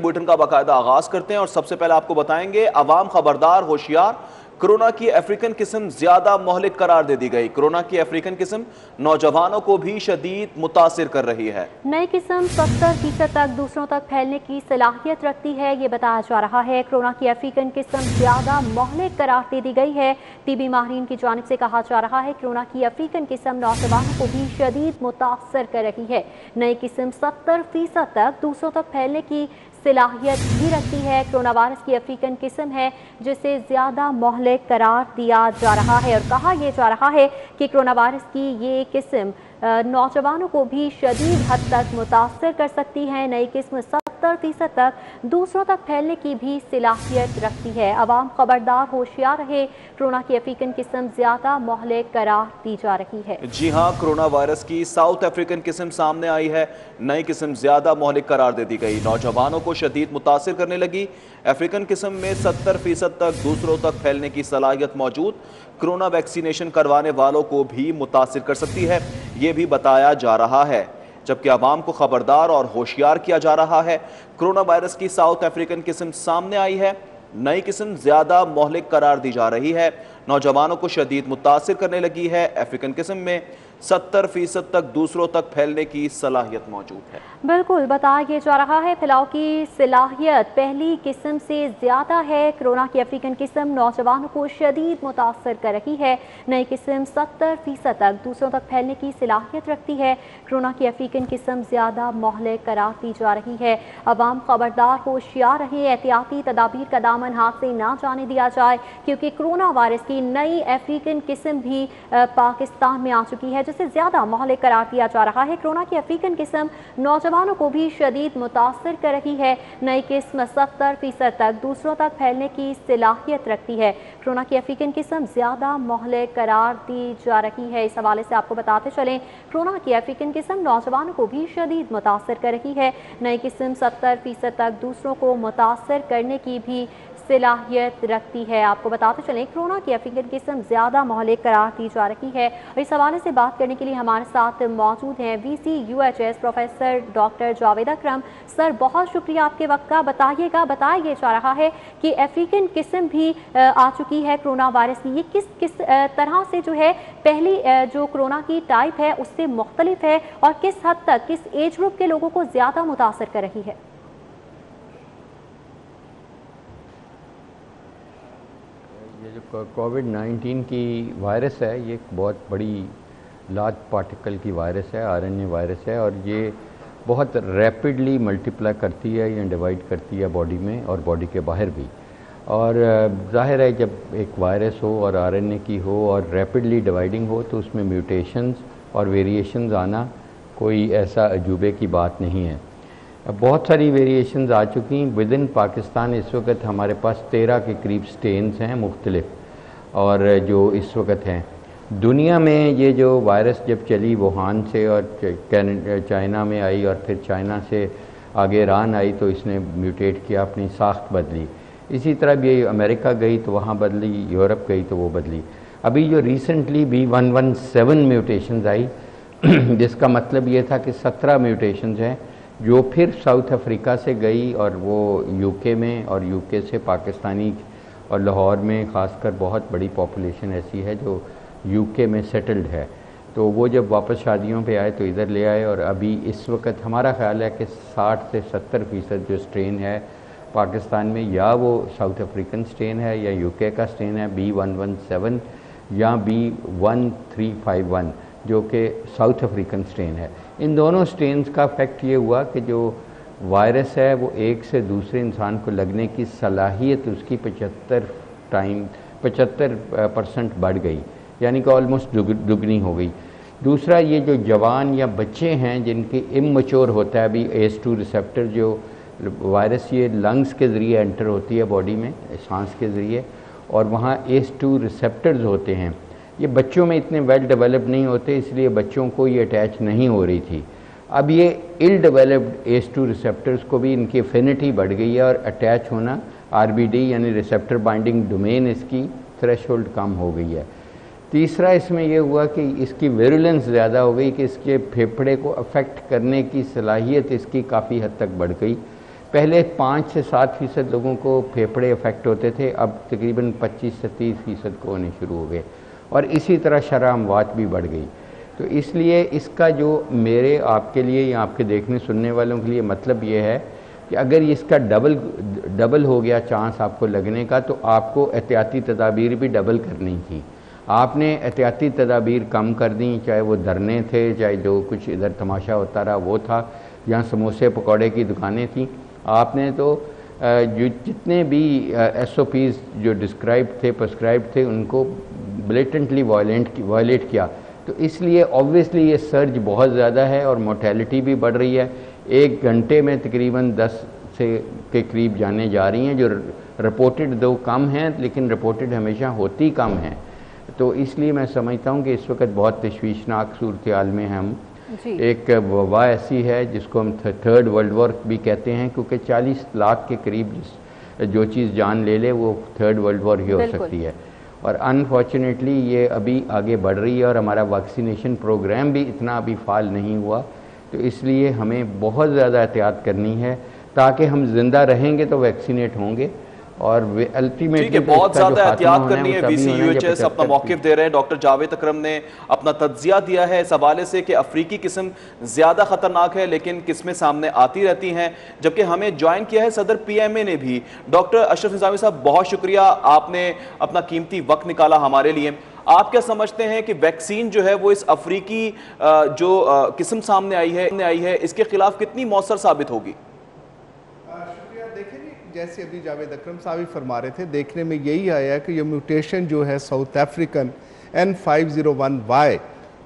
Bulletin का बाकायदा आगाज करते हैं और सबसे पहले आपको बताएंगे अवाम खबरदार होशियार, कोरोना की अफ्रीकन किस्म ज्यादा मोहलिक करार दे दी गई। कोरोना की अफ्रीकन किस्म नौजवानों को भी शदीद मुतासिर कर रही है। नई किस्म 70% तक दूसरों तक फैलने की सलाहियत रखती है, ये बताया जा रहा है। कोरोना की अफ्रीकन किस्म ज्यादा मोहलिक करार दे दी गई है। टीबी माहिरीन की जानिब से कहा जा रहा है कोरोना की अफ्रीकन किस्म नौजवानों को भी शदीद मुतासर कर रही है। नई किस्म 70% तक दूसरों तक फैलने की सलाहियत भी रखती है। कोरोना वायरस की अफ्रीकन किस्म है जिसे ज़्यादा मोहलिक करार दिया जा रहा है और कहा यह जा रहा है कि कोरोना वायरस की ये किस्म नौजवानों को भी शदीद हद तक मुतासर कर सकती है। नई किस्म 70% तक दूसरों तक फैलने की भी सलाहियत रखती है। अवाम खबरदार होशियार रहे, कोरोना की अफ्रीकन किस्म ज्यादा मोहलिक करार दी जा रही है। जी हां, कोरोना वायरस की साउथ अफ्रीकन किस्म सामने आई है। नई किस्म ज्यादा मोहलिक करार दे दी गई, नौजवानों को शदीद मुतासिर करने लगी। अफ्रीकन किस्म में 70% तक दूसरों तक फैलने की सलाहियत मौजूद। कोरोना वैक्सीनेशन करवाने वालों को भी मुतासिर कर सकती है, ये भी बताया जा रहा है। जबकि आवाम को खबरदार और होशियार किया जा रहा है। कोरोना वायरस की साउथ अफ्रीकन किस्म सामने आई है। नई किस्म ज्यादा मोहलिक करार दी जा रही है, नौजवानों को शदीद मुतासिर करने लगी है। अफ्रीकन किस्म में 70% तक दूसरों तक फैलने की सलाहियत मौजूद है। बिल्कुल बताया जा रहा है फैलाव की सलाहियत पहली किस्म से ज़्यादा है। कोरोना की अफ्रीकन किस्म नौजवानों को शदीद मुतासर कर रही है। नई किस्म 70% तक दूसरों तक फैलने की सलाहियत रखती है। कोरोना की अफ्रीकन किस्म ज़्यादा मोहलिक करार दी जा रही है। अवाम खबरदार होशियार रहें, एहतियाती तदाबीर का दामन हाथ से ना जाने दिया जाए, क्योंकि कोरोना वायरस की नई अफ्रीकन किस्म भी पाकिस्तान में आ चुकी है जिसे ज़्यादा मोहलिक करार दिया जा रहा है। कोरोना की अफ्रीकन किस्म नौजवानों को भी शदीद मुतासर कर रही है। नई किस्म 70% तक दूसरों तक फैलने की सलाहियत रखती है। कोरोना की अफ्रीकन किस्म ज़्यादा मोहलिक करार दी जा रही है। इस हवाले से आपको बताते चलें, कोरोना की अफ्रीकन किस्म नौजवानों को भी शदीद मुतासर कर रही है। नई किस्म 70% तक दूसरों को मुतासर करने की भी सलाहियत रखती है। आपको बताते चलें, कोरोना की अफ्रीकन किस्म ज़्यादा मोहलिक करार दी जा रही है। और इस हवाले से बात करने के लिए हमारे साथ मौजूद हैं VCUHS प्रोफेसर डॉक्टर जावेद अकरम। सर, बहुत शुक्रिया आपके वक्त का। बताया जा रहा है कि अफ्रीकन किस्म भी आ चुकी है कोरोना वायरस की। ये किस तरह से जो है पहली जो कोरोना की टाइप है उससे मुख्तलिफ है और किस हद तक किस एज ग्रुप के लोगों को ज़्यादा मुतासर कर रही है? ये जो कोविड-19 की वायरस है, ये एक बहुत बड़ी लार्ज पार्टिकल की वायरस है, RNA वायरस है, और ये बहुत रैपिडली मल्टीप्लाई करती है या डिवाइड करती है बॉडी में और बॉडी के बाहर भी। और जाहिर है जब एक वायरस हो और RNA की हो और रैपिडली डिवाइडिंग हो तो उसमें म्यूटेशंस और वेरिएशंस आना कोई ऐसा अजूबे की बात नहीं है। बहुत सारी वेरिएशंस आ चुकी हैं विद इन पाकिस्तान। इस वक्त हमारे पास 13 के करीब स्टेन्स हैं मुख्तलिफ, और जो इस वक्त हैं दुनिया में ये जो वायरस जब चली वुहान से और चाइना में आई और फिर चाइना से आगे ईरान आई तो इसने म्यूटेट किया, अपनी साख्त बदली। इसी तरह भी अमेरिका गई तो वहाँ बदली, यूरोप गई तो वो बदली। अभी जो रिसेंटली B117 म्यूटेशंस आई जिसका मतलब ये था कि 17 म्यूटेशंस हैं जो फिर साउथ अफ्रीका से गई और वो यूके में, और यूके से पाकिस्तानी और लाहौर में ख़ासकर बहुत बड़ी पॉपुलेशन ऐसी है जो यूके में सेटल्ड है। तो वो जब वापस शादियों पे आए तो इधर ले आए, और अभी इस वक्त हमारा ख्याल है कि 60 से 70% जो स्ट्रेन है पाकिस्तान में, या वो साउथ अफ्रीकन स्ट्रेन है या यूके का स्ट्रेन है B117 या B1351 जो कि साउथ अफ्रीकन स्ट्रेन है। इन दोनों स्ट्रेन्स का इफेक्ट ये हुआ कि जो वायरस है वो एक से दूसरे इंसान को लगने की सलाहियत उसकी 75% बढ़ गई, यानी कि ऑलमोस्ट दुगनी हो गई। दूसरा, ये जो जवान या बच्चे हैं जिनकी इमैच्योर होता है अभी ACE2 रिसेप्टर, जो वायरस ये लंग्स के ज़रिए एंटर होती है बॉडी में, सांस के ज़रिए, और वहाँ ACE2 रिसेप्टर्स होते हैं। ये बच्चों में इतने वेल डेवलप नहीं होते, इसलिए बच्चों को ये अटैच नहीं हो रही थी। अब ये इल डेवलप्ड ACE2 रिसेप्टर्स को भी इनकी एफिनिटी बढ़ गई है और अटैच होना, RBD यानी रिसेप्टर बाइंडिंग डोमेन, इसकी थ्रेशोल्ड कम हो गई है। तीसरा इसमें यह हुआ कि इसकी वेरुलेंस ज़्यादा हो गई कि इसके फेफड़े को अफेक्ट करने की सलाहियत इसकी काफ़ी हद तक बढ़ गई। पहले 5 से 7% लोगों को फेफड़े इफेक्ट होते थे, अब तकरीबन 25 से 30% को होने शुरू हो गए और इसी तरह शरह अमवात भी बढ़ गई। तो इसलिए इसका जो मेरे आपके लिए या आपके देखने सुनने वालों के लिए मतलब ये है कि अगर इसका डबल हो गया चांस आपको लगने का, तो आपको एहतियाती तदाबीर भी डबल करनी थी। आपने एहतियाती तदाबीर कम कर दी, चाहे वो धरने थे, चाहे जो कुछ इधर तमाशा होता रहा वो था, जहाँ समोसे पकौड़े की दुकानें थीं। आपने तो जो जितने भी SOPs जो डिस्क्राइब थे, प्रिस्क्राइब थे, उनको ब्लेटेंटली वायलेट किया। तो इसलिए ऑब्वियसली ये सर्ज बहुत ज़्यादा है और मोर्टेलिटी भी बढ़ रही है। 1 घंटे में तकरीबन 10 के करीब जाने जा रही हैं, जो रिपोर्टेड दो कम हैं, लेकिन रिपोर्टेड हमेशा होती कम हैं। तो इसलिए मैं समझता हूँ कि इस वक्त बहुत तशवीशनाक सूरत हाल में हम एक वबा ऐसी है जिसको हम थर्ड वर्ल्ड वॉर भी कहते हैं, क्योंकि 40 लाख के करीब जो चीज़ जान ले वो थर्ड वर्ल्ड वॉर ही हो सकती है। और अनफॉर्चुनेटली ये अभी आगे बढ़ रही है और हमारा वैक्सीनेशन प्रोग्राम भी इतना अभी फाल नहीं हुआ। तो इसलिए हमें बहुत ज़्यादा एहतियात करनी है, ताकि हम जिंदा रहेंगे तो वैक्सीनेट होंगे और अल्टीमेटली बहुत ज्यादा एहतियात करनी है। VCUHS अपना मौक़िफ़ दे रहे हैं। डॉक्टर जावेद अकरम ने अपना तज्जिया दिया है इस हवाले से कि अफ्रीकी किस्म ज्यादा खतरनाक है, लेकिन किस्में सामने आती रहती हैं। जबकि हमें ज्वाइन किया है सदर PMA ने भी। डॉक्टर अशरफ निज़ामी साहब, बहुत शुक्रिया, आपने अपना कीमती वक्त निकाला हमारे लिए। आप क्या समझते हैं कि वैक्सीन जो है वो इस अफ्रीकी जो किस्म सामने आई है इसके खिलाफ कितनी मौसर साबित होगी? जैसे अभी जावेद अकरम साहब ही फरमा रहे थे, देखने में यही आया कि ये म्यूटेशन जो है साउथ अफ्रीकन N501Y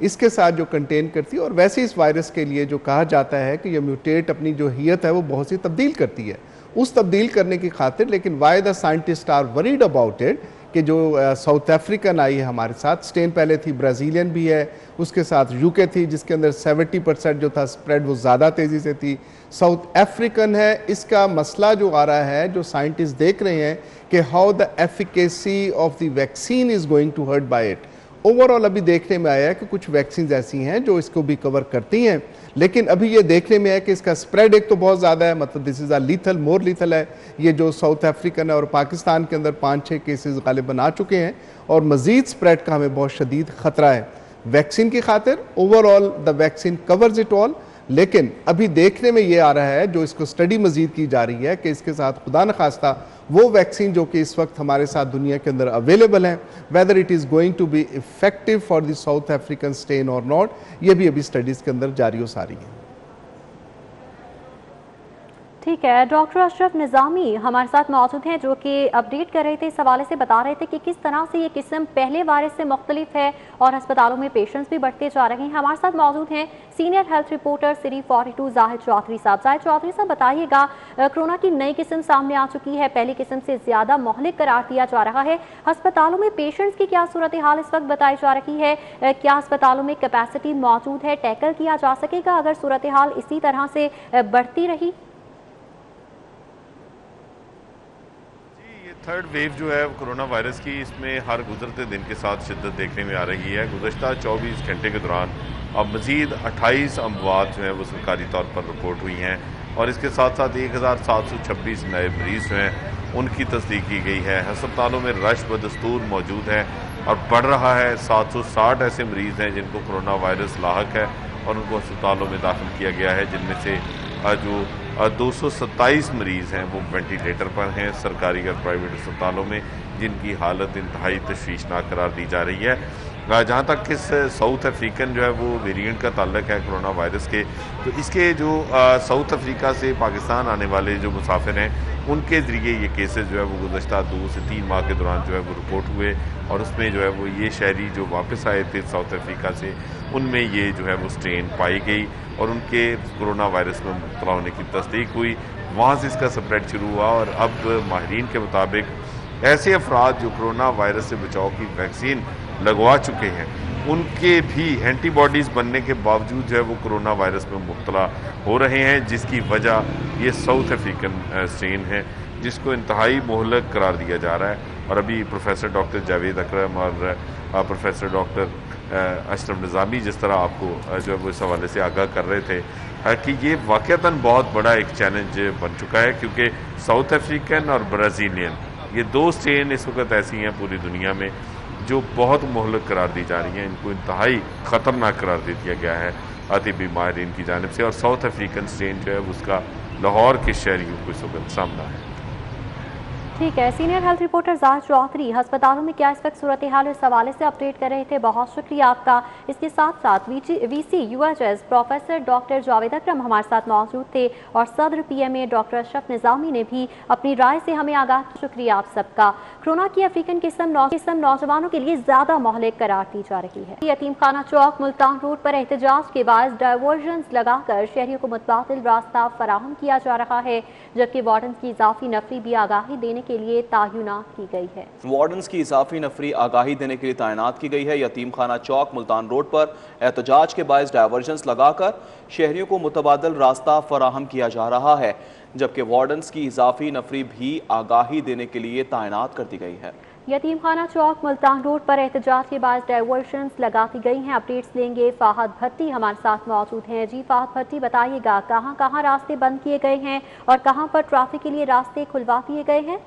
इसके साथ जो कंटेन करती है, और वैसे इस वायरस के लिए जो कहा जाता है कि ये म्यूटेट अपनी जो हियत है वो बहुत सी तब्दील करती है, उस तब्दील करने की खातिर। लेकिन why the scientist are worried about it कि जो साउथ अफ्रीकन आई है हमारे साथ, स्टेन पहले थी ब्राज़ीलियन भी है, उसके साथ UK थी जिसके अंदर 70% जो था स्प्रेड वो ज़्यादा तेज़ी से थी। साउथ अफ्रीकन है, इसका मसला जो आ रहा है, जो साइंटिस्ट देख रहे हैं कि how the efficacy of the vaccine is going to hurt by it. Overall अभी देखने में आया है कि कुछ वैक्सीन ऐसी हैं जो इसको भी कवर करती हैं, लेकिन अभी ये देखने में है कि इसका स्प्रेड एक तो बहुत ज़्यादा है, मतलब this is a lethal, more lethal है। ये जो साउथ अफ्रीकन है और पाकिस्तान के अंदर 5-6 केसेस गालिबन आ चुके हैं और मज़ीद स्प्रेड का हमें बहुत शदीद ख़तरा है वैक्सीन की खातिर। Overall the vaccine covers it all, लेकिन अभी देखने में ये आ रहा है, जो इसको स्टडी मज़ीद की जा रही है, कि इसके साथ खुदा न खास्ता वो वैक्सीन जो कि इस वक्त हमारे साथ दुनिया के अंदर अवेलेबल हैं, whether it is going to be effective for the South African strain और नॉट, ये भी अभी स्टडीज़ के अंदर जारी हो सारी है। ठीक है, डॉक्टर अशरफ निज़ामी हमारे साथ मौजूद हैं, जो कि अपडेट कर रहे थे, इस हवाले से बता रहे थे कि किस तरह से ये किस्म पहले वायरस से मुख्तलिफ है और अस्पतालों में पेशेंट्स भी बढ़ते जा रहे हैं। हमारे साथ मौजूद हैं senior health reporter city 42 Zahid Chaudhary साहब। जाहिद चौधरी साहब, बताइएगा, कोरोना की नई किस्म सामने आ चुकी है, पहली किस्म से ज़्यादा मोहलिक करार दिया जा रहा है। अस्पतालों में पेशेंट्स की क्या सूरत हाल इस वक्त बताई जा रही है? क्या अस्पतालों में कैपेसिटी मौजूद है, टैकल किया जा सकेगा अगर सूरत हाल इसी तरह से बढ़ती रही? थर्ड वेव जो है कोरोना वायरस की, इसमें हर गुजरते दिन के साथ शिद्दत देखने में आ रही है। गुज़श्ता 24 घंटे के दौरान अब मज़ीद 28 अमवात जो है वो सरकारी तौर पर रिपोर्ट हुई हैं और इसके साथ साथ 1726 नए मरीज़ जो हैं उनकी तस्दीक की गई है। अस्पतालों में रश बदस्तूर मौजूद है और बढ़ रहा है। 760 ऐसे मरीज़ हैं जिनको कोरोना वायरस लाहक है और उनको अस्पतालों में दाखिल किया गया है, जिनमें से जो 227 मरीज़ हैं वो वेंटिलेटर पर हैं सरकारी और प्राइवेट अस्पतालों में, जिनकी हालत इंतहाई तशवीशनाक करार दी जा रही है। जहाँ तक इस साउथ अफ्रीकन जो है वो वेरिएंट का ताल्लुक है कोरोना वायरस के, तो इसके जो साउथ अफ्रीका से पाकिस्तान आने वाले जो मुसाफिर हैं उनके ज़रिए ये केसेस जो है वो गुज़श्ता 2 से 3 माह के दौरान जो है वो रिपोर्ट हुए और उसमें जो है वो ये शहरी जो वापस आए थे साउथ अफ्रीका से, उनमें ये जो है वो स्ट्रेन पाई गई और उनके कोरोना वायरस में मुब्तला होने की तस्दीक हुई। वहाँ से इसका स्प्रेड शुरू हुआ और अब माहिरीन के मुताबिक ऐसे अफराद जो कोरोना वायरस से बचाव की वैक्सीन लगवा चुके हैं उनके भी एंटीबॉडीज़ बनने के बावजूद जो है वो कोरोना वायरस में मुब्तला हो रहे हैं, जिसकी वजह ये साउथ अफ्रीकन स्ट्रेन है जिसको इंतहाई मोहलक करार दिया जा रहा है। और अभी प्रोफेसर डॉक्टर जावेद अकरम और प्रोफेसर डॉक्टर अशरफ निज़ामी जिस तरह आपको जो है वो इस हवाले से आगाह कर रहे थे कि ये वाकईतन बहुत बड़ा एक चैलेंज बन चुका है, क्योंकि साउथ अफ्रीकन और ब्राज़ीलियन ये दो स्ट्रेन इस वक्त ऐसी हैं पूरी दुनिया में जो बहुत मुहलक करार दी जा रही हैं। इनको इंतहाई ख़तरनाक करार दे दिया गया है अतिबी माहिरीन की जानिब से, और साउथ अफ्रीकन स्ट्रेन जो है उसका लाहौर के शहरियों को इस वक्त सामना है। ठीक है, senior health reporter Zahid Chaudhary अस्पतालों में क्या इस वक्त सूरत हाल इस हवाले से अपडेट कर रहे थे, बहुत शुक्रिया आपका। इसके साथ साथ VC UHS professor doctor Javed Akram हमारे साथ मौजूद थे और सदर पीएमए डॉक्टर अशरफ निज़ामी ने भी अपनी राय से हमें आगाह। शुक्रिया आप सबका। कोरोना की अफ्रीकन किस्म नौजवानों के लिए ज्यादा मोहलिक करार दी जा रही है। यतीम खाना चौक मुल्तान रोड पर एहतजाज के बाद डायवर्जन्स लगाकर शहरियों को मुतबादिल रास्ता फराहम किया जा रहा है, जबकि वार्डन की इजाफी नफरी भी आगाही देने के लिए तैनात की गई है। वार्डन्स की इजाफी नफरी आगाही देने के लिए तैनात की गई है। यतीम खाना चौक मुल्तान रोड पर एहतजाज के बायस डायवर्जन्स लगाकर शहरियों को मुतबादिल रास्ता फराहम किया जा रहा है, जबकि वार्डन्स की इजाफी नफरी भी आगाही देने के लिए तैनात कर दी गई है। यतीम खाना चौक मुल्तान रोड पर एहतजाज के बाद डायवर्जन्स लगाती गई हैं। अपडेट्स लेंगे, फाहद भट्टी हमारे साथ मौजूद हैं। जी फाहद भट्टी, बताइएगा कहां कहां रास्ते बंद किए गए हैं और कहां पर ट्रैफिक के लिए रास्ते खुलवा दिए गए हैं?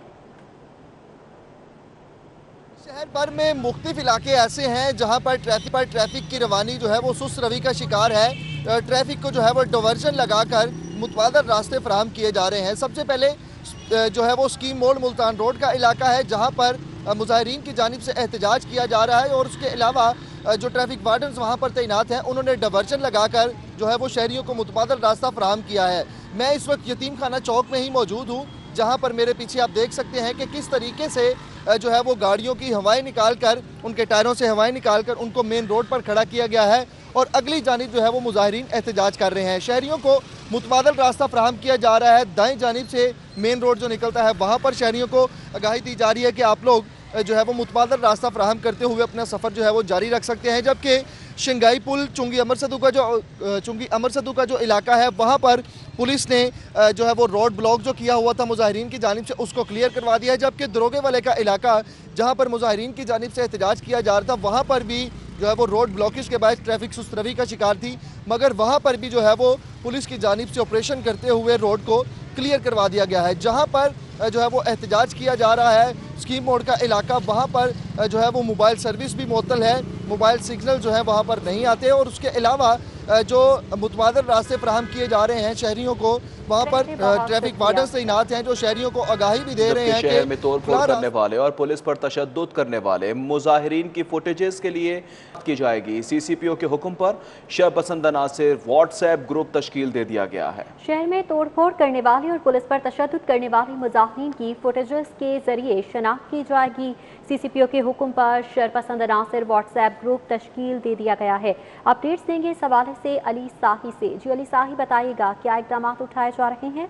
शहर भर में मुख्तलिफ इलाके ऐसे हैं जहां पर ट्रैफिक की रवानी जो है वो सुस्त रवि का शिकार है। ट्रैफिक को जो है वो डायवर्जन लगाकर मुतबादिल रास्ते फराहम किए जा रहे हैं। सबसे पहले जो है वो स्कीम मोड़ मुल्तान रोड का इलाका है, जहां पर मुजाहिरीन की जानिब से एहतजाज किया जा रहा है और उसके अलावा जो ट्रैफिक वार्डन्स वहां पर तैनात हैं उन्होंने डायवर्जन लगाकर जो है वो शहरियों को मुतबादिल रास्ता फराहम किया है। मैं इस वक्त यतीम खाना चौक में ही मौजूद हूँ, जहां पर मेरे पीछे आप देख सकते हैं कि किस तरीके से जो है वो गाड़ियों की हवाएं निकालकर, उनके टायरों से हवाएं निकालकर उनको मेन रोड पर खड़ा किया गया है और अगली जानिब जो है वो मुजाहिरीन एहतजाज कर रहे हैं। शहरियों को मुतबादिल रास्ता फराहम किया जा रहा है। दाएं जानिब से मेन रोड जो निकलता है वहाँ पर शहरियों को आगाही दी जा रही है कि आप लोग जो है वो मुतबादिल रास्ता फराहम करते हुए अपना सफ़र जो है वो जारी रख सकते हैं। जबकि शंघाई पुल चुंगी अमर सदू का जो इलाका है वहाँ पर पुलिस ने जो है वो रोड ब्लॉक जो किया हुआ था मुजाहिरीन की जानिब से उसको क्लियर करवा दिया है। जबकि दरोगे वाले का इलाका जहाँ पर मुजाहिरीन की जानिब से एहतजाज किया जा रहा था वहाँ पर भी जो है वो रोड ब्लॉकेज के बाद ट्रैफिक सुस्त रवि का शिकार थी, मगर वहाँ पर भी जो है वो पुलिस की जानिब से ऑपरेशन करते हुए रोड को क्लियर करवा दिया गया है। जहाँ पर जो है वो एहतजाज किया जा रहा है स्कीम मोड़ का इलाका, वहाँ पर जो है वो मोबाइल सर्विस भी मुअत्तल है, मोबाइल सिग्नल जो है वहाँ पर नहीं आते और उसके अलावा जो मुतबादिल रास्ते फराहम किए जा रहे हैं शहरियों को, वहाँ पर ट्रैफिक वार्डन्स तैनात हैं जो शहरियों को आगाही भी दे रहे हैं शहर में तोड़फोड़ करने वाले और पुलिस पर तशद्दुद करने वाले मुजाहिरीन की फुटेजेस के लिए की जाएगी। सीसीपीओ के हुक्म पर शरपसंद अनासिर व्हाट्सएप ग्रुप तश्कील दे दिया गया है। शहर में तोड़फोड़ करने वाले और पुलिस पर तशद्दुद करने वाले मुजाहिरीन की फुटेजेस के जरिए शनाख्त की जाएगी। सीसीपीओ के हुक्म पर शरपसंद अनासिर व्हाट्सएप ग्रुप तश्कील दे दिया गया है। अपडेट्स देंगे इस हवाले से अली साही से। जी अली साही, बताइएगा क्या इकदाम उठाए जा रहे हैं?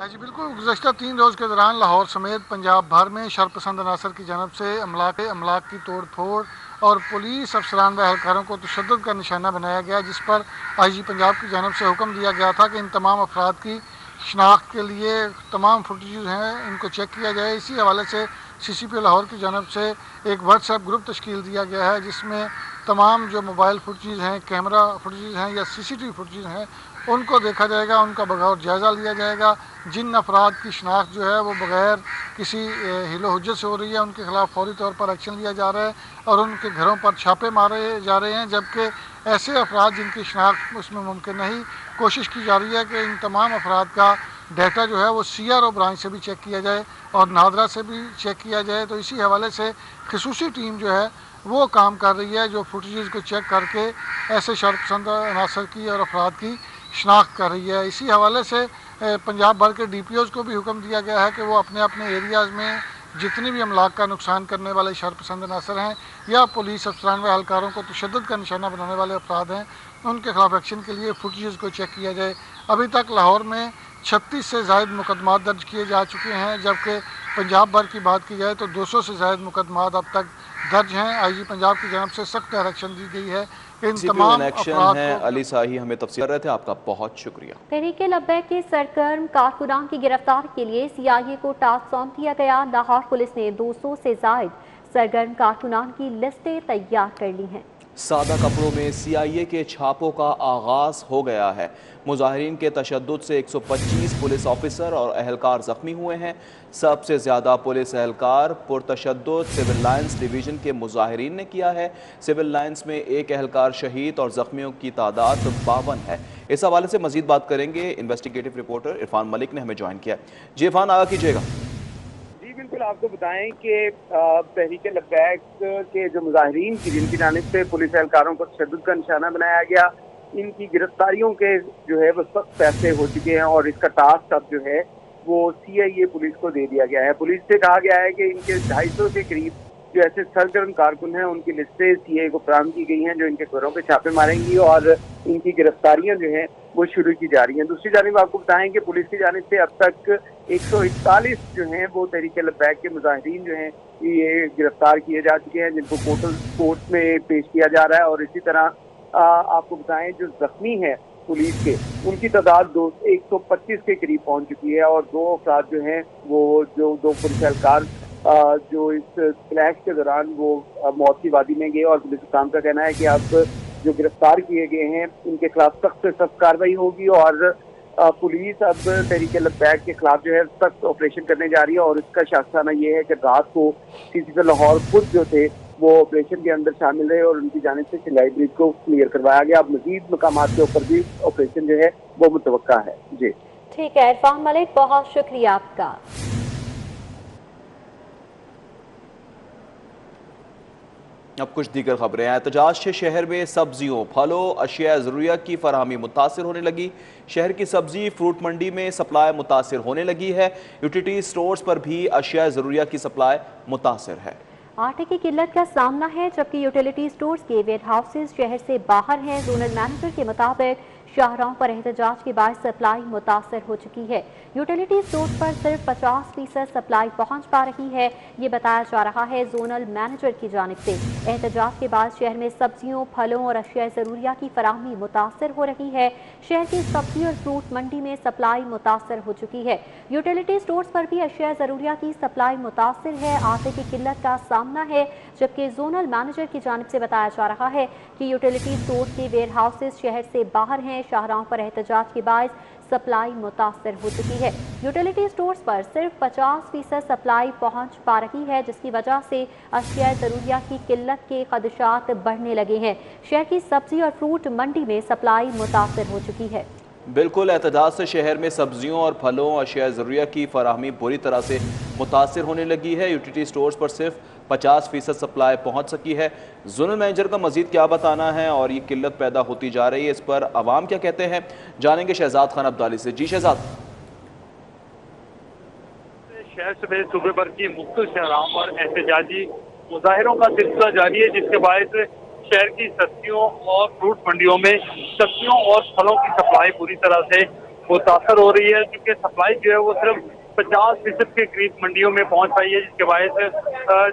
जी बिल्कुल, गुज़श्ता 3 रोज़ के दौरान लाहौर समेत पंजाब भर में शरपसंद अनासर की जानब से अमलाक की तोड़ फोड़ और पुलिस अफसरान व एहलकारों को तशद्दुद का निशाना बनाया गया, जिस पर IG पंजाब की जानब से हुक्म दिया गया था कि इन तमाम अफराद की शनाख्त के लिए तमाम फुटेज हैं इनको चेक किया जाए। इसी हवाले से CCPO लाहौर की जानब से एक व्हाट्सएप ग्रुप तश्कील दिया गया है, जिसमें तमाम जो मोबाइल फुटेज हैं, कैमरा फुटेज हैं या CCTV फुटेज हैं उनको देखा जाएगा, उनका बगौर जायज़ा लिया जाएगा। जिन अफराद की शनाख्त जो है वो बग़ैर किसी हिलो हुज्जत से हो रही है उनके ख़िलाफ़ फौरी तौर पर एक्शन लिया जा रहा है और उनके घरों पर छापे मारे जा रहे हैं। जबकि ऐसे अफराद जिनकी शनाख्त उसमें मुमकिन नहीं, कोशिश की जा रही है कि इन तमाम अफराद का डाटा जो है वो CRO ब्रांच से भी चेक किया जाए और नादरा से भी चेक किया जाए। तो इसी हवाले से खसूसी टीम जो है वो काम कर रही है जो फुटेज को चेक करके ऐसे शरपसंद अनासर की और अफराद की शनाख्त कर रही है। इसी हवाले से पंजाब भर के DPOs को भी हुक्म दिया गया है कि वो अपने अपने एरियाज़ में जितनी भी अमलाक का नुकसान करने वाले शरपसंद अनासर हैं या पुलिस अफसरान व एहलकारों को तशद्दुद का निशाना बनाने वाले अफराद हैं उनके खिलाफ एक्शन के लिए फुटेज को चेक किया जाए। अभी तक लाहौर में 36 से ज़ायद मुकदमात दर्ज किए जा चुके हैं, जबकि पंजाब भर की बात की जाए तो 200 से ज़ायद मुकदमात अब तक दर्ज हैं। IG पंजाब की जानब से सख्त डायरेक्शन दी गई है। इन तमाम एक्शन है। अली साही हमें तफसील कर रहे थे, आपका बहुत शुक्रिया। तहरीके लब्बैक के सरगर्म कारकुनान की गिरफ्तार के लिए CIA को टास्क सौंप दिया गया। लाहौर पुलिस ने 200 से ज़ायद सरगर्म कारकुनान की लिस्टें तैयार कर ली हैं। सादा कपड़ों में CIA के छापों का आगाज हो गया है। मुजाहिरीन के तशद्दुद से 125 पुलिस ऑफिसर और अहलकार जख्मी हुए हैं। सबसे ज़्यादा पुलिस अहलकार पुरतशद्दुद सिविल लाइन्स डिवीज़न के मुजाहिरीन ने किया है। सिविल लाइन्स में एक अहलकार शहीद और जख्मियों की तादाद 52 है। इस हवाले से मजीद बात करेंगे, इन्वेस्टिगेटिव रिपोर्टर इरफान मलिक ने हमें ज्वाइन किया। जी इरफान, आगा कीजिएगा। बिल्कुल, आपको बताएं कि तहरीक लब्बैक के जो मुजाहिरीन की जिनकी जानिब से पुलिस एहलकारों को तशद्दुद का निशाना बनाया गया, इनकी गिरफ्तारियों के जो है वो सख्त फैसले हो चुके हैं और इसका टास्क अब जो है वो CIA पुलिस को दे दिया गया है। पुलिस से कहा गया है कि इनके 250 के करीब जो ऐसे सरगर्म कारकुन हैं उनकी लिस्टें CIA को फराहम की गई हैं जो इनके घरों पे छापे मारेंगी और इनकी गिरफ्तारियां जो हैं वो शुरू की जा रही हैं। दूसरी जानिब आपको बताएं कि पुलिस की जानिब से अब तक 141 जो हैं वो तहरीक लब्बैक के मुजाहिरीन जो हैं ये गिरफ्तार किए जा चुके हैं, जिनको कोर्ट में पेश किया जा रहा है। और इसी तरह आपको बताएं जो जख्मी हैं पुलिस के, उनकी तादाद 125 के करीब पहुंच चुकी है और 2 अफराद जो हैं वो जो 2 पुलिस एहलकार जो इस क्लैश के दौरान वो मौत की वादी में गए और पुलिस हुकाम का कहना है कि अब जो गिरफ्तार किए गए हैं इनके खिलाफ सख्त से सख्त कार्रवाई होगी और पुलिस अब तहरीक लब्बैक के खिलाफ जो है सख्त ऑपरेशन करने जा रही है। और इसका शासनामा ये है कि रात को CCP लाहौर खुद जो थे वो ऑपरेशन के अंदर शामिल रहे और उनकी जानिब से सिलाई ब्रिज को क्लियर करवाया गया। अब मजीद मकामात के ऊपर भी ऑपरेशन जो है वो मुतवक्का है। जी ठीक है इरफान मलिक, बहुत शुक्रिया आपका। अब कुछ दीगर खबरें। एहतजाज से शहर में सब्जियों, फलों, अशिया ज़रूरिया की फराहमी मुतासिर होने लगी। शहर की सब्जी फ्रूट मंडी में सप्लाई मुतासिर होने लगी है। यूटिलिटी स्टोर्स पर भी अशिया ज़रूरिया की सप्लाई मुतासिर है। आटे की किल्लत का सामना है, जबकि यूटिलिटी स्टोर्स के वेयर हाउसेज शहर से बाहर हैं। जोनल मैनेजर के मुताबिक शाहराहों पर एहतजाज के बाद सप्लाई मुतासर हो चुकी है। यूटिलिटी स्टोर्स पर सिर्फ 50% सप्लाई पहुंच पा रही है, ये बताया जा रहा है जोनल मैनेजर की जानिब से। एहतजाज के बाद शहर में सब्जियों, फलों और अशिया ज़रूरिया की फराहमी मुतासर हो रही है। शहर की सब्जी और फ्रूट मंडी में सप्लाई मुतासर हो चुकी है। यूटिलिटी स्टोर्स पर भी अशिया ज़रूरिया की सप्लाई मुतासर है। आटे की किल्लत का सामना है, जबकि जोनल मैनेजर की जानिब से बताया जा रहा है कि यूटिलिटी स्टोर्स के वेयर हाउसेज शहर से बाहर हैं। शाहराहों पर एहतजाज के बाद सप्लाई मुतासर हो चुकी है। यूटिलिटी स्टोर्स पर सिर्फ 50% सप्लाई पहुंच पा रही है, जिसकी वजह से अशिया ज़रूरिया की किल्लत के खदशात बढ़ने लगे हैं। शहर की सब्जी और फ्रूट मंडी में सप्लाई मुतासर हो चुकी है। बिल्कुल, एहतजाज से शहर में सब्जियों और फलों, अशिया ज़रूरिया की फराहमी बुरी तरह से मुतासर होने लगी है। यूटिलिटी स्टोर्स पर सिर्फ 50% सप्लाई पहुंच सकी है। जोनल मैनेजर का मजीद क्या बताना है और ये किल्लत पैदा होती जा रही है, इस पर अवाम क्या कहते हैं, जानेंगे शहजाद खान अब्दाली से। जी शहजाद। शहर समेत सूबे भर की मुख्तलिफ शहरों पर एहतजाजी मुजाहिरों का सिलसिला जारी है, जिसके बाद शहर की सब्जियों और फ्रूट मंडियों में सब्जियों और फलों की सप्लाई पूरी तरह से मुतासर हो रही है, क्योंकि सप्लाई जो है वो सिर्फ 50% के करीब मंडियों में पहुंच पाई है, जिसके बायस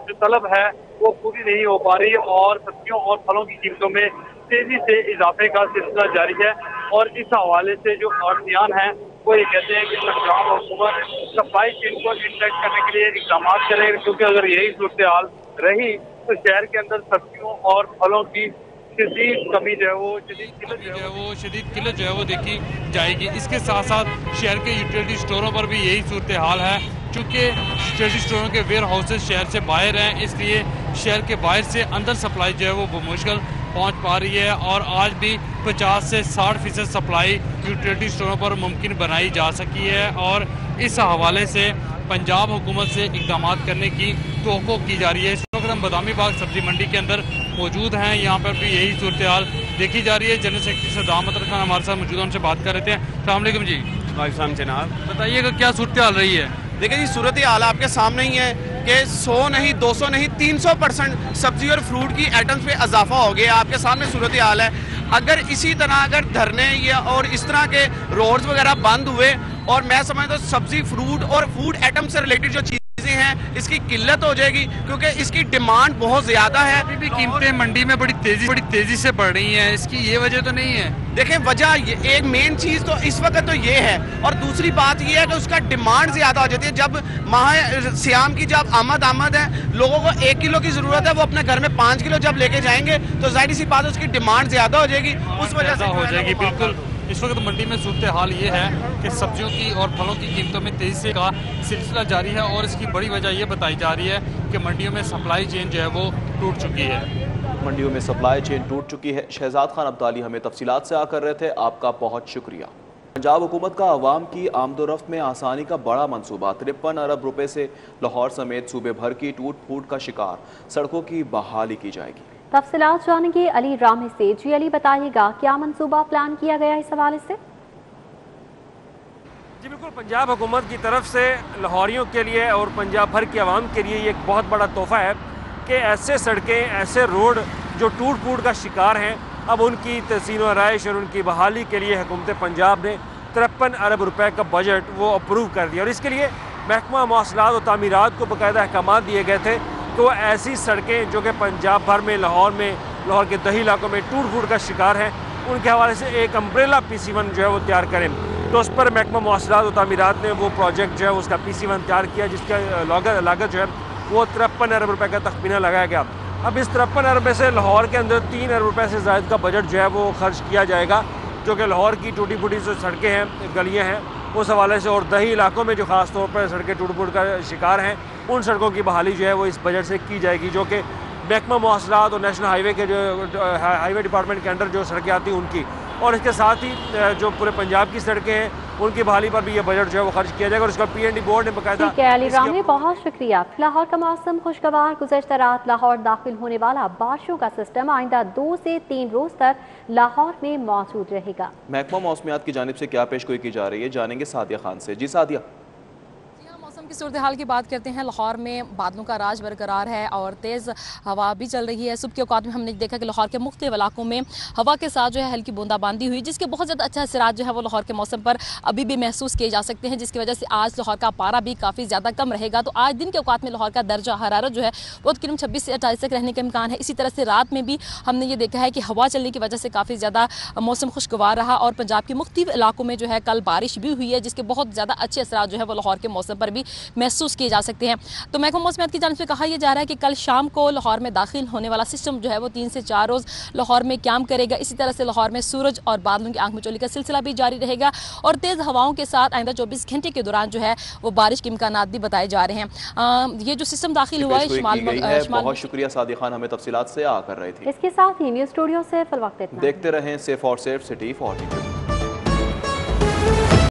जो तलब है वो पूरी नहीं हो पा रही और सब्जियों और फलों की कीमतों में तेजी से इजाफे का सिलसिला जारी है। और इस हवाले से जो आड़तियान हैं वो ये कहते हैं कि पंजाब हुकूमत सप्लाई चेन को इंटैक्ट करने के लिए इकदाम करें, क्योंकि अगर यही सूरत हाल रही तो शहर के अंदर सब्जियों और फलों की शदीद कमी जो है वो शदीद किल्लत जो है वो देखी जाएगी। इसके साथ साथ शहर के यूटिलिटी स्टोरों पर भी यही सूरत हाल है, क्योंकि यूटिलिटी स्टोरों के वेयर हाउसेज शहर से बाहर हैं, इसलिए शहर के बाहर से अंदर सप्लाई जो है वो मुश्किल पहुंच पा रही है। और आज भी 50 से 60% सप्लाई यूटिलिटी स्टोरों पर मुमकिन बनाई जा सकी है और इस हवाले से पंजाब हुकूमत से इकदाम करने की तवक्को की जा रही है। इस वक्त हम बदामी बाग सब्जी मंडी के अंदर मौजूद हैं, यहाँ पर भी यही सूरत हाल देखी जा रही है। जनरल सेक्रेटरी सद्दाम अतर खान हमारे साथ मौजूद हैं, उनसे बात कर रहे थे। अस्सलाम वालेकुम जी। वालेकुम जनाब। बताइएगा क्या सूरत हाल रही है? देखिए जी, सूरत हाल आपके सामने ही है कि 100 नहीं 200 नहीं 300% सब्जी और फ्रूट की आइटम्स पे इजाफा हो गया। आपके सामने सूरत हाल है। अगर इसी तरह अगर धरने या और इस तरह के रोड्स वगैरह बंद हुए और मैं समझता हूँ सब्जी, फ्रूट और फूड आइटम से रिलेटेड जो चीज़ें हैं है इसकी किल्लत हो जाएगी, क्योंकि इसकी डिमांड बहुत ज़्यादा है। अभी भी कीमतें मंडी में बड़ी तेज़ी से बढ़ रही हैं, इसकी ये वजह तो नहीं है? देखें, वजह एक मेन चीज़ तो इस वक्त तो ये है, और दूसरी बात ये है कि उसका डिमांड ज़्यादा हो जाती है। जब माह सियाम की जब आमद है, लोगों को 1 किलो की ज़रूरत है, वो अपने घर में 5 किलो जब लेके जाएंगे तो जाहिर सी बात है उसकी डिमांड ज़्यादा हो जाएगी, उस वजह से हो जाएगी। बिल्कुल, इस वक्त मंडी में सूरत हाल ये है कि सब्जियों की और फलों की कीमतों में तेज़ी से का सिलसिला जारी है, और इसकी बड़ी वजह ये बताई जा रही है कि मंडियों में सप्लाई चेन जो है वो टूट चुकी है। मंडियों में सप्लाई चेन टूट चुकी है। शहजाद खान अब्दाली हमें तफसीलात से आकर रहे थे, आपका बहुत शुक्रिया। पंजाब हुकूमत का अवाम की आमदोरफ्त में आसानी का बड़ा मनसूबा 53 अरब रुपए से लाहौर समेत सूबे भर की टूट फूट का शिकार सड़कों की बहाली की जाएगी। तफसीलात जानेंगे अली रामे से। जी अली, बताइएगा क्या मंसूबा प्लान किया गया इस हवाले से? जी बिल्कुल, पंजाब हुकूमत की तरफ से लाहौरियों के लिए और पंजाब भर की आवाम के लिए ये एक बहुत बड़ा तोहफा है कि ऐसे सड़कें, ऐसे रोड जो टूट फूट का शिकार हैं, अब उनकी तहसीन व आराइश और उनकी बहाली के लिए हुकूमत पंजाब ने 53 अरब रुपए का बजट वो अप्रूव कर दिया। और इसके लिए महकमा मवासलात और तामीरात को बाकायदा अहकाम दिए गए थे कि वो ऐसी सड़कें जो कि पंजाब भर में, लाहौर के दही इलाकों में टूट फूट का शिकार हैं, उनके हवाले से एक अम्ब्रेला PC1 जो है वो तैयार करें। तो उस पर महकमा मवासलात और तामीरात ने वो प्रोजेक्ट जो है उसका PC1 तैयार किया, जिसका लागत जो है वो 53 अरब रुपए का तखमीना लगाया गया। अब इस 53 अरब में से लाहौर के अंदर 3 अरब रुपए से ज़ायद का बजट जो है वो खर्च किया जाएगा, जो कि लाहौर की टूटी फूटी जो सड़कें हैं, गलियाँ हैं, उस हवाले से, और दही इलाकों में जो ख़ास तौर पर सड़कें टूट फूट का शिकार हैं, उन सड़कों की बहाली जो है वो इस बजट से की जाएगी, जो कि महकमा मवासलात और नेशनल हाईवे के जो हाईवे डिपार्टमेंट के अंडर जो सड़कें आती हैं उनकी, और इसके साथ ही जो पूरे पंजाब की सड़कें हैं उनकी बहाली पर भी ये बजट जो है वो खर्च किया जाएगा। और इसका PND बोर्ड ने बकायदा। ठीक है अली रामे, बहुत शुक्रिया। लाहौर का मौसम खुशगवार, गुज़श्ता रात लाहौर दाखिल होने वाला बारिशों का सिस्टम आइंदा 2 से 3 रोज तक लाहौर में मौजूद रहेगा। महकमा मौसमियात की जानिब से क्या पेशगोई की जा रही है, जानेंगे सादिया खान से। जी सादिया। की सूरत हाल की बात करते हैं। लाहौर में बादलों का राज बरकरार है और तेज़ हवा भी चल रही है। सुबह के औकात में हमने देखा कि लाहौर के मुख्तलिफ इलाकों में हवा के साथ जो है हल्की बूंदाबांदी हुई, जिसके बहुत ज़्यादा अच्छा असरात जो है वो लाहौर के मौसम पर अभी भी महसूस किए जा सकते हैं, जिसकी वजह से आज लाहौर का पारा भी काफ़ी ज़्यादा कम रहेगा। तो आज दिन के औकात में लाहौर का दर्जा हरारत जो है वो तकरीबन 26 से 28 तक रहने का इम्कान है। इसी तरह से रात में भी हमने ये देखा है कि हवा चलने की वजह से काफ़ी ज़्यादा मौसम खुशगवार रहा, और पंजाब के मुख्तलिफ इलाकों में जो है कल बारिश भी हुई है, जिसके बहुत ज़्यादा अच्छे असरात जो है वो लाहौर के मौसम पर भी महसूस किए जा सकते हैं। तो महकमा मौसमियात की जानिब से कहा यह जा रहा है कि कल शाम को लाहौर में दाखिल होने वाला सिस्टम जो है वो 3 से 4 रोज लाहौर में क्याम करेगा। इसी तरह से लाहौर में सूरज और बादलों की आंख मिचौली का सिलसिला भी जारी रहेगा, और तेज हवाओं के साथ आइंदा 24 घंटे के दौरान जो है वो बारिश के इम्कानात भी बताए जा रहे हैं। ये जो सिस्टम दाखिल हुआ है बहुत शुक्रिया सादिया खान, हमें तफसीलात से आकर रही थी। इसके साथ ही न्यूज़ स्टूडियो से फिल वक्त इतना। देखते रहें सेफ और सेफ सिटी 42।